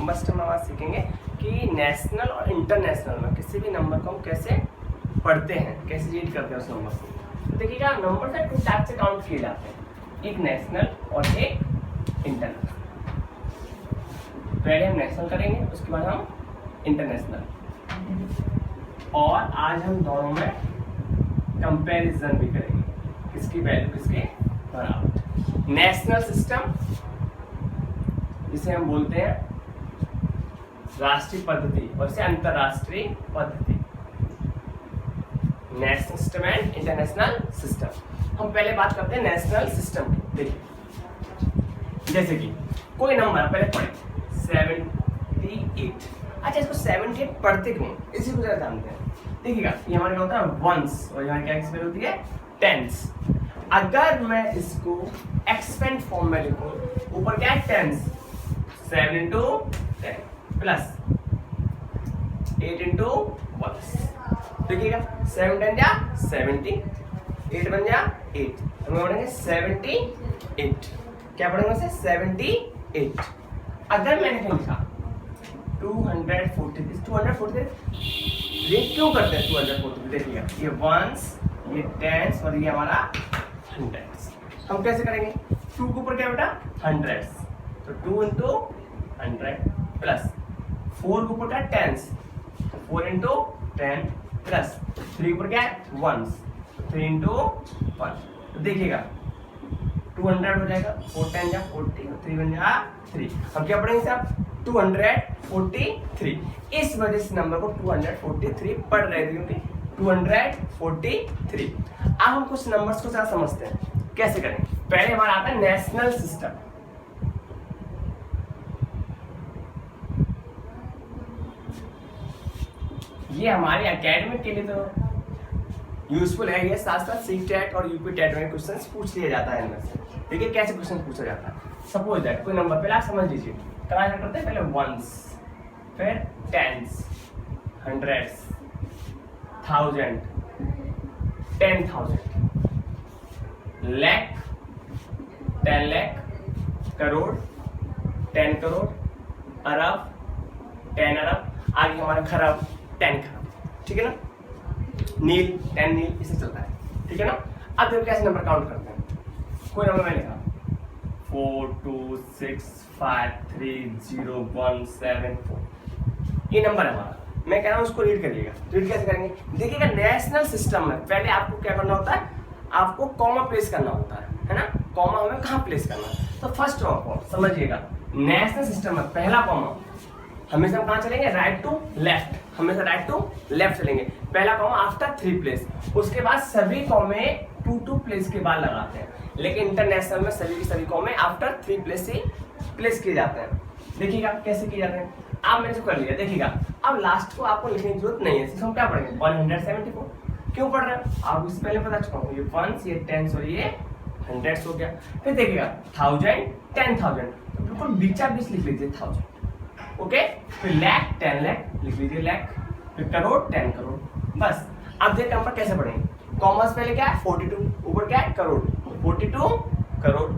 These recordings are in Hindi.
मस्ट हम आज सीखेंगे कि नेशनल और इंटरनेशनल में किसी भी नंबर को हम कैसे पढ़ते हैं, कैसे रीड करते हैं उस नंबर को। तो देखिएगा नंबर से 2 टाइप से काउंट किए जाते हैं, एक नेशनल और एक इंटरनेशनल। पहले हम नेशनल करेंगे, उसके बाद हम इंटरनेशनल, और आज हम दोनों में कंपैरिजन भी करेंगे, किसकी वैल्यू किसके बराबर। नेशनल सिस्टम जिसे हम बोलते हैं राष्ट्रीय पद्धति, और इसे अंतरराष्ट्रीय पद्धति। National system and international system. हम पहले बात करते हैं नेशनल सिस्टम की। देखिए जैसे कि कोई नंबर पहले पढ़े 78। अच्छा, इसको 78 पढ़ते क्यों, इसी को जरा जानते हैं। देखिएगा ये हमारे क्या होता है वंस, और हमारी क्या एक्सपेंड होती है टेंस। अगर मैं इसको एक्सपेंड फॉर्म में लिखूं, ऊपर क्या है टेंस, 7 into 10 प्लस 8 into 1। देखिएगा 7 10 जा 70, 8 बन जा 8, हम पढ़ेंगे 78। क्या पढ़ेंगे उसे 78। अगर मैंने क्या लिखा 243, ये क्यों करते हैं 243? देखिएगा ये वंस, ये टेंस और ये हमारा हंड्रेड्स। हम कैसे करेंगे, 2 के ऊपर क्या बेटा हंड्रेड्स, तो 2 into 100 प्लस 4 के ऊपर क्या टेंस, 4 into 10 प्लस 3 के ऊपर क्या है वंस, 3 into 1। तो देखिएगा 200 हो जाएगा, 4 10 जा 40, 3 बन जा 3। हम क्या पढ़ेंगे साहब 243। इस वजह से नंबर को 243 पढ़ रहे थे, क्योंकि 243। अब हम कुछ नंबर्स को ज़रा समझते हैं, कैसे करें। पहले हमारा आता है नेशनल सिस्टम। ये हमारे एकेडमिक के लिए तो यूजफुल है, ये साथ साथ सीटेट और यूपी टेट में क्वेश्चंस पूछ लिया जाता है इनमें से। देखिए कैसे क्वेश्चन पूछा जाता है। सपोज दैट कोई नंबर, पहले आप समझ लीजिए क्या करते हैं, पहले वंस, फिर टेंस, हंड्रेड्स, 1000, 10,000, लाख, 10 लाख, करोड़, 10 करोड़, अरब, 10 अरब, आगे हमारा खरब, 10 खरब, ठीक है ना। नील, 10 नील, इसे चलता है, ठीक है ना। अब देखो कैसे नंबर काउंट करते हैं। कोई नंबर मैंने लिखा 4 2 6 5 3 0 1 7 4, ये नंबर है हमारा। मैं कह रहा हूँ उसको रीड करिएगा। रीड कैसे करेंगे, देखिएगा नेशनल सिस्टम में पहले आपको क्या करना होता है, आपको कॉमा प्लेस करना होता है ना। कॉमा हमें कहाँ प्लेस करना है, तो फर्स्ट ऑफ ऑल समझिएगा नेशनल सिस्टम में पहला कॉमा हमेशा हम कहाँ चलेंगे, राइट टू लेफ्ट, हमेशा राइट टू लेफ्ट चलेंगे। पहला कॉमा आफ्टर 3 प्लेस, उसके बाद सभी कॉमे 2 प्लेस के बाद लगाते हैं। लेकिन इंटरनेशनल में सभी के सभी कॉमे आफ्टर 3 प्लेस से प्लेस किए जाते हैं। देखिएगा कैसे किए जाते हैं। आप मैंने कर लिया, देखिएगा अब लास्ट को आपको लिखने की जरूरत नहीं है, सिर्फ हम क्या पढ़ेंगे 174। क्यों पढ़ रहे हैं आप, इससे पहले बता चुका हूँ, ये वंस, ये टेंस और ये हंड्रेड्स हो गया। फिर देखिएगा 1000 10,000, तो बिल्कुल बीचा बीच लिख लीजिए 1000, ओके। फिर लाख 10 लाख लिख लीजिए लाख, फिर करोड़ 10 करोड़, बस। अब देखिए नंबर कैसे पढ़ेंगे, कॉमर्स पहले क्या है 42, ऊपर क्या है करोड़, 42 करोड़,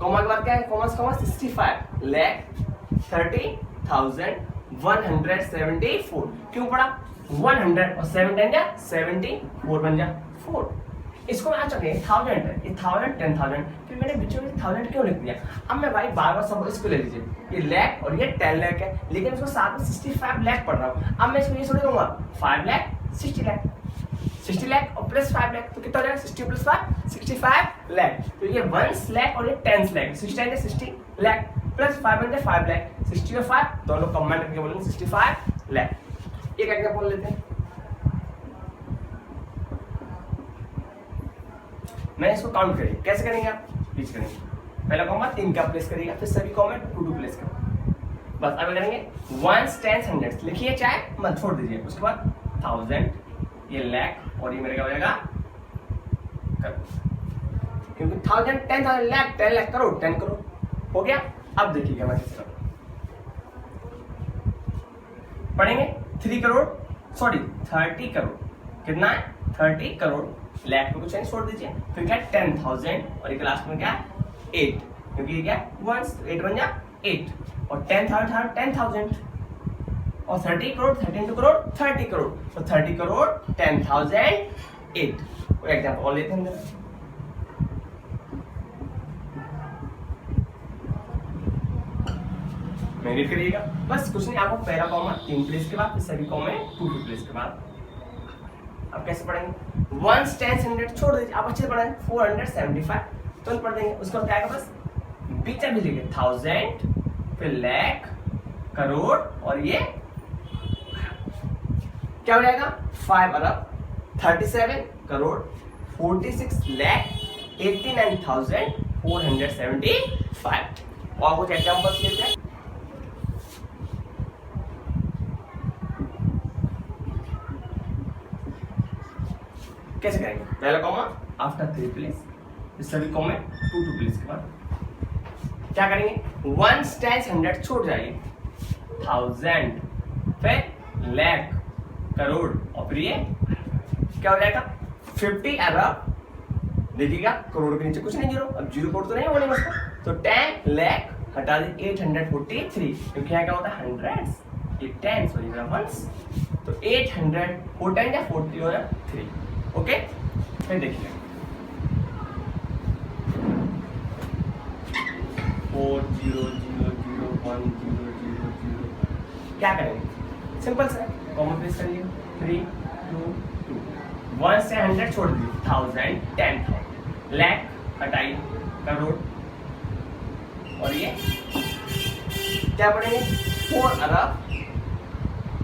कॉमा के बाद क्या है कॉमर्स 65 लाख 30,174। क्यों पढ़ा 100 और 7 10 जा 74 बन जा 4। इसको मैं चुके 1000 है, ये 1000 10,000, फिर मैंने बीच में 1000 क्यों लिख दिया। अब मैं भाई बार बार सब इसको ले लीजिए, ये लाख और ये 10 लाख है, लेकिन इसको साथ में 65 लाख पढ़ रहा हूँ। अब मैं इसको ये थोड़ी कहूँगा 5 लाख 60 लाख, 60 लाख और प्लस 5 लाख, तो कितना हो जाएगा 60 प्लस 5 65 लाख। तो ये 1 लाख और ये 10 लाख, 60 लाख प्लस 5 बन जाए 5 लाख, 60 और 5 दोनों कंबाइन करके बोलेंगे 65 लाख। एक एग्जांपल लेते हैं, मैं इसको काउंट करिए, कैसे करेंगे आप, प्लीज करेंगे। पहला कॉमा 3 का प्लेस करिएगा, फिर सभी कॉमा 2 प्लेस करेंगे, बस। अब करेंगे 1 10 100 लिखिए, चाहे मत छोड़ दीजिए। उसके बाद 1000, ये लाख और ये मेरे क्या हो जाएगा करोड़, क्योंकि 1000 10,000 लाख 10 लाख करोड़ 10 करोड़ हो गया। अब देखिएगा मैं कैसे करूँ, पढ़ेंगे 3 करोड़, सॉरी 30 करोड़, कितना है 30 करोड़, लाख को कुछ नहीं छोड़ दीजिए। फिर क्या 10,000 और एक लास्ट में क्या 8, क्योंकि ये क्या 1 8 बन जा 8, और 10,000 और 30 करोड़ 32 करोड़ 30 करोड़, तो 30 करोड़ 10,008। कोई एग्जाम्पल और लेते हैं, रीड करिएगा। बस कुछ नहीं, आपको पहला कॉमा 3 प्लेस के बाद, सभी कॉमे 2 प्लेस के बाद। अब कैसे पढ़ेंगे? 1 10 100 छोड़ दीजिए, आप अच्छे से पढ़ेंगे। 475 तुरंत पढ़ देंगे। उसको क्या आएगा? बस बीच में लिखिए 1000, फिर लाख, करोड़, और ये क्या हो जाएगा? 5 अरब, 37 करोड़, 46 लाख, 89,475। और कुछ एग्जाम्पल्स लेते हैं। कैसे करेंगे? पहला कॉमा आफ्टर 3 प्लेस, सभी कॉमे 2 प्लेस के बाद क्या करेंगे? 1 10 100 छोड़ जाइए, 1000, फिर लाख, करोड़, और फिर ये क्या हो जाएगा? 50 अरब। देखिएगा करोड़ के नीचे कुछ नहीं, जीरो। अब जीरो करोड़ तो नहीं बोलेंगे उसको, तो 10 लाख हटा दीजिए, 843, क्योंकि यहाँ क्या होता है? हंड्रेड्स, ये टेंस हो जाएगा वंस, तो 800 4 10 या 40 हो 3। ओके, फिर देखिए 4000100 क्या करेंगे? सिंपल सा कॉमन प्लेस करिए, 3 2 2, 1 से 100 छोड़ दीजिए, 1000 10,000, लाख हटाइए, करोड़, और ये क्या पढ़ेंगे? 4 अरब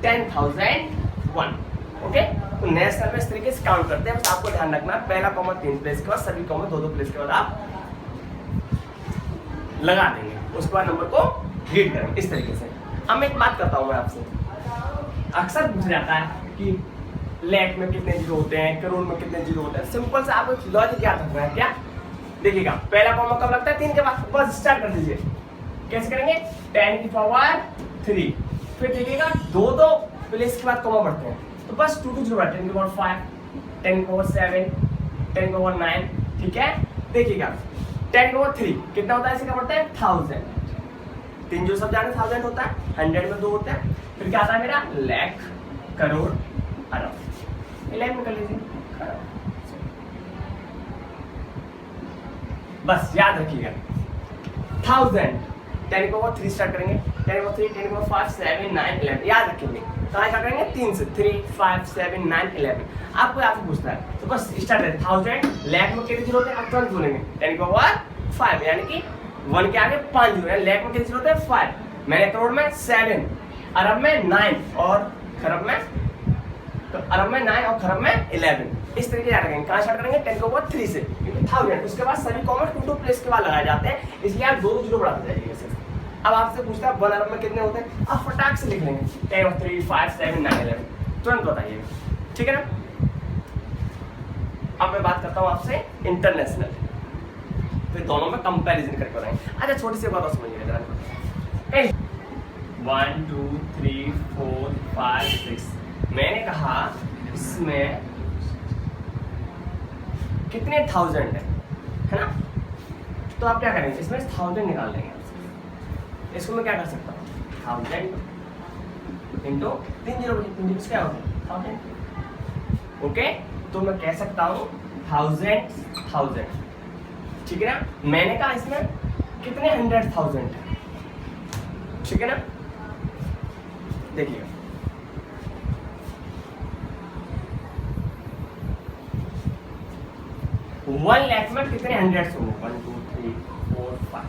10,001। ओके, तो नेक्स्ट में इस तरीके से काउंट करते हैं। बस आपको ध्यान रखना, पहला कॉमा 3 प्लेस के बाद, सभी कॉमा 2 प्लेस के बाद आप लगा देंगे। उसके बाद नंबर को रीड करेंगे इस तरीके से। अब मैं एक बात करता हूँ मैं आपसे, अक्सर पूछा जाता है कि लाख में कितने जीरो होते हैं, करोड़ में कितने जीरो होते हैं। सिंपल से आपको लॉजिक याद रखना है। क्या? देखिएगा पहला कॉमा कब लगता है? 3 के बाद। बस स्टार्ट कर दीजिए। कैसे करेंगे? 10 की पावर 3, फिर देखिएगा 2 प्लेस के बाद कॉमा बढ़ते हैं, तो बस 2 2 जीरो, 10 की पावर 5, 10 की पावर 7, 10 की पावर 9। ठीक है, देखिएगा 10 की पावर 3 कितना होता है? इसे क्या बढ़ता है? 1000। 3 जो सब जाने 1000 होता है, 100 में 2 होता है। फिर क्या आता है मेरा? लाख, करोड़, अरब। 11 में कर लीजिए, बस याद रखिएगा 1000, 10 को 3 स्टार्ट करेंगे, 10 को 3, 10 को 5 7 9 11 याद रखेंगे। कहाँ स्टार्ट करेंगे? 3 से, 3 5 7 9 11। आपको आपसे पूछता है तो बस स्टार्ट करें। 1000 लाख में कितने जीरो होते हैं? आप तुरंत बोलेंगे 10 को 5, यानी कि 1 के आगे 5 जीरो है। लाख में कितने जीरो होते हैं? 5। मैंने करोड़ में 7, अरब में 9, और खरब में, तो अरब में 9 और खरब में 11। इस तरीके याद रखेंगे। कहाँ स्टार्ट करेंगे? 10 को 3 से, क्योंकि 1000। उसके बाद सभी कॉमन 2 प्लेस के बाद लगाए जाते हैं, इसलिए आप 2 जीरो बढ़ाते जाइए। अब आपसे पूछता है 1 अरब में कितने होते हैं? आप फटाक से लिख लेंगे 10 और 3 5 7 9 11, तुरंत बताइएगा। ठीक है ना? अब मैं बात करता हूँ आपसे इंटरनेशनल, फिर दोनों में कंपैरिजन करके बताएंगे। अच्छा, छोटी सी बात और समझिएगा जरा। 1 2 3 4 5 6, मैंने कहा इसमें कितने 1000 है ना? तो आप क्या करेंगे? इसमें 1000 निकाल लेंगे। इसको मैं क्या कर सकता हूँ? 1000 इंटू 3 जीरो, क्या होता है? 1000। ओके, तो मैं कह सकता हूँ 1000। ठीक है ना? मैंने कहा इसमें कितने 100,000 है। ठीक है ना? देखिएगा 1 लाख में कितने 100 होंगे? 1 2 3 4 5।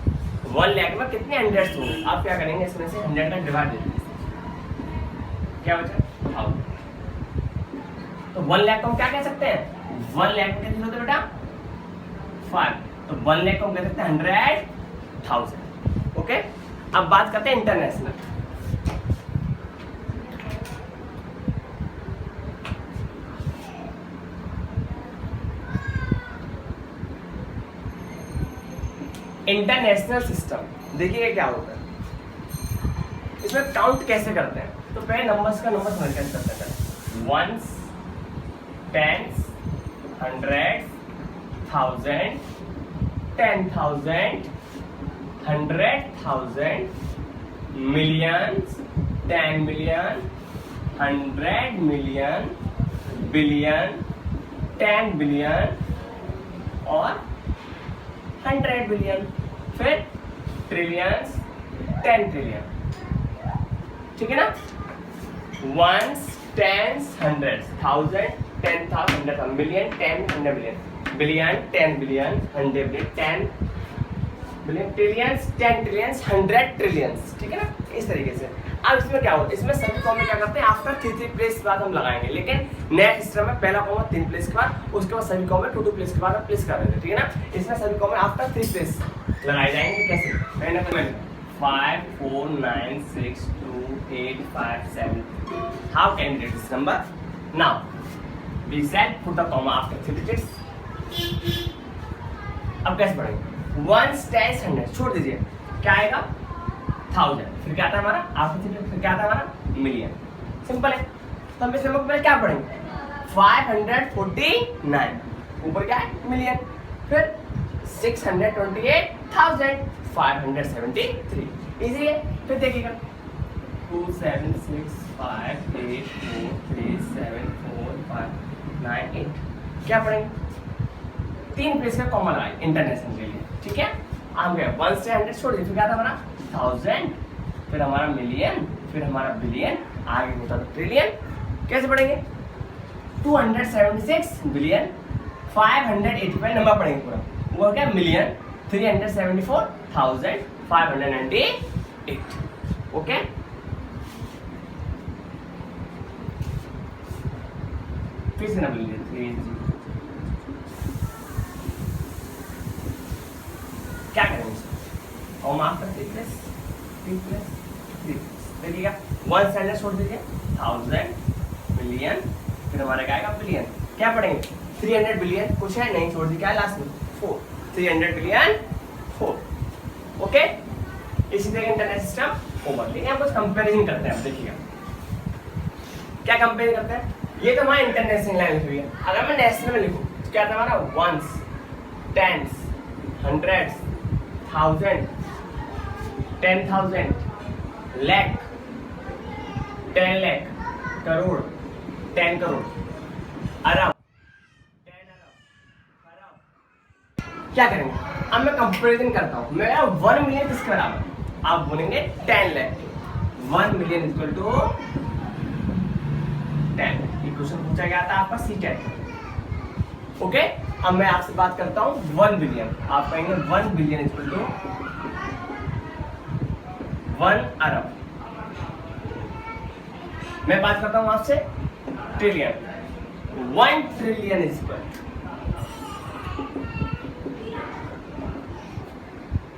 1 लाख में कितने 100 होंगे? आप क्या करेंगे? इसमें से 100 का डिवाइड दे दीजिए, क्या बचा? 1000। तो 1 लाख को हम क्या कह सकते हैं? 1 लाख में कितने होते बेटा? 5। तो 1 लाख को हम कह सकते हैं 100,000। ओके, अब बात करते हैं इंटरनेशनल। इंटरनेशनल सिस्टम देखिए क्या होता है। इसमें काउंट कैसे करते हैं? तो पहले नंबर्स का नंबर समझ कैसे करते हैं? 1s 10s 100s 1000 10,000 100,000 millions, 10 million, 100 million, billion, 10 billion और 100 बिलियन, फिर ट्रिलियंस, 10 ट्रिलियन, ठीक है ना। Ones, tens, hundreds, thousand, 10,000, 100,000, million, 10, 100 million, billion, 10 billion, 100 billion, 10 billion, trillions, 10 trillions, 100 trillions, ठीक है ना। इस तरीके से अब इसमें क्या होता है, इसमें सभी कॉमा क्या करते हैं, आफ्टर 3 प्लेस के बाद हम लगाएंगे, लेकिन नए सिस्टम में पहला कॉमा 3 प्लेस के बाद, उसके बाद सभी कॉमा 2 प्लेस के बाद हम प्लेस कर देंगे, ठीक है ना। इसमें सभी कॉमा आफ्टर 3 प्लेस लगाए जाएंगे। कैसे? 5, 4, 9, 6, 2, 8, 5, 7. How can you get this number? Now, we said put the comma after 3 digits. अब कैसे पढ़ेंगे? 1 10 100 छोड़ दीजिए, क्या आएगा 1000, फिर क्या आता है हमारा आफ्टर 3 digits, फिर क्या आता है हमारा मिलियन। सिंपल है। तो हम इस नंबर पर क्या पढ़ेंगे? 549, ऊपर क्या है मिलियन, फिर 628,000, 573, इजी है। फिर देखिएगा 2 7 6 5 8 4 3 7 4 5 9 8, क्या पढ़ेंगे? 3 प्लेस का कॉमा लगाए इंटरनेशनल के लिए, ठीक है। हम गए 1 से 100 छोड़ दिए, फिर क्या था हमारा 1000, फिर हमारा मिलियन, फिर हमारा बिलियन, आगे होता था ट्रिलियन। कैसे पढ़ेंगे? 276 बिलियन, 585 नंबर पढ़ेंगे पूरा, वो क्या मिलियन, 374,598, ओके। फिर से नंबर लीजिए 3, क्या करेंगे? और आफ्टर 3 प्लस 3, देखिएगा 1 से 100 छोड़ दीजिए, 1000 मिलियन, फिर हमारा क्या आएगा बिलियन। क्या पढ़ेंगे? 300 बिलियन, कुछ है नहीं, छोड़ दी, क्या है लास्ट में 4, 300 बिलियन 4, ओके। इसी तरह इंटरनेट सिस्टम ओवर। लेकिन हम कुछ कंपेरिजन करते हैं, अब देखिएगा क्या कंपेयर करते हैं। ये तो हमारा इंटरनेशनल लाइन लिखी हुई है, अगर मैं नेशनल में लिखूं तो क्या था हमारा 1s, 10s, 100s, 1000, 10,000, lakh, 10 lakh, crore, 10 crore, अरब, 10 अरब, खरब। क्या करेंगे? अब मैं कंपैरिजन करता हूं, मेरा 1 मिलियन किसके बराबर? आप बोलेंगे 10 लाख, 1 मिलियन इक्वल टू 10। ये क्वेश्चन पूछा गया था आपका सीटेट, ओके। अब मैं आपसे बात करता हूं 1 बिलियन, आप कहेंगे 1 बिलियन इक्वल टू 1 अरब। मैं बात करता हूं आपसे ट्रिलियन, 1 ट्रिलियन इक्वल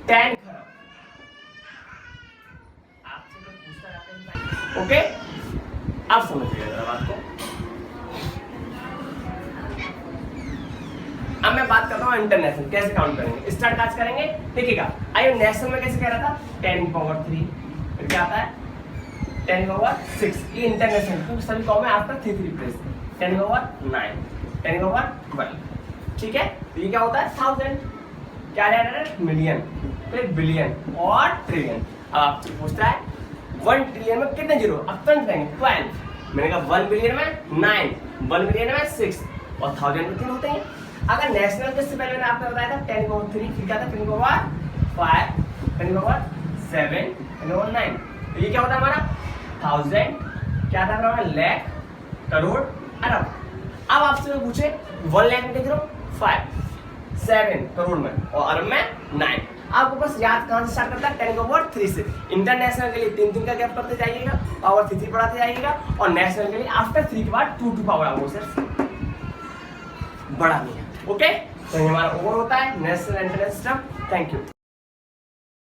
10 खरब। आपसे तो पूछता रहता है, ओके। अब समझिए जरा बात को। अब मैं बात करता हूँ इंटरनेशनल, कैसे काउंट करेंगे, स्टार्ट काज करेंगे। देखिएगा आइए नेशनल में कैसे कह रहा था 10⁻3, फिर क्या आता है 10⁻6, ये इंटरनेशनल क्योंकि सभी कॉम है आफ्टर 3 प्लेस, 10⁻9, 10⁻12, ठीक है। तो ये क्या होता है 1000, क्या है मिलियन, फिर बिलियन और ट्रिलियन। अब आपसे पूछता है 1 ट्रिलियन में कितने जीरो? अब तुरंत कहेंगे 12। मैंने कहा 1 बिलियन में 9, 1 बिलियन में 6 और 1000 में 3 होते हैं। अगर नेशनल के से पहले मैंने आपको बताया था 10⁻3, फिर क्या था 10⁻5, 10⁻7, 10⁻9। तो ये क्या होता है हमारा 1000, क्या था हमारा लाख, करोड़, अरब। अब आपसे मैं पूछे 1 लाख में कितने जीरो? 5, 7 करोड़ में और अरब में 9। आपको बस याद कहां से स्टार्ट करता है 10⁻3 से। इंटरनेशनल के लिए 3 का गैप करते जाइएगा, पावर 3 बढ़ाते जाइएगा, और नेशनल के लिए आफ्टर 3 के बाद 2 पावर आपको सिर्फ बढ़ानी है, ओके। तो ये हमारा ओवर होता है national international system. Thank you.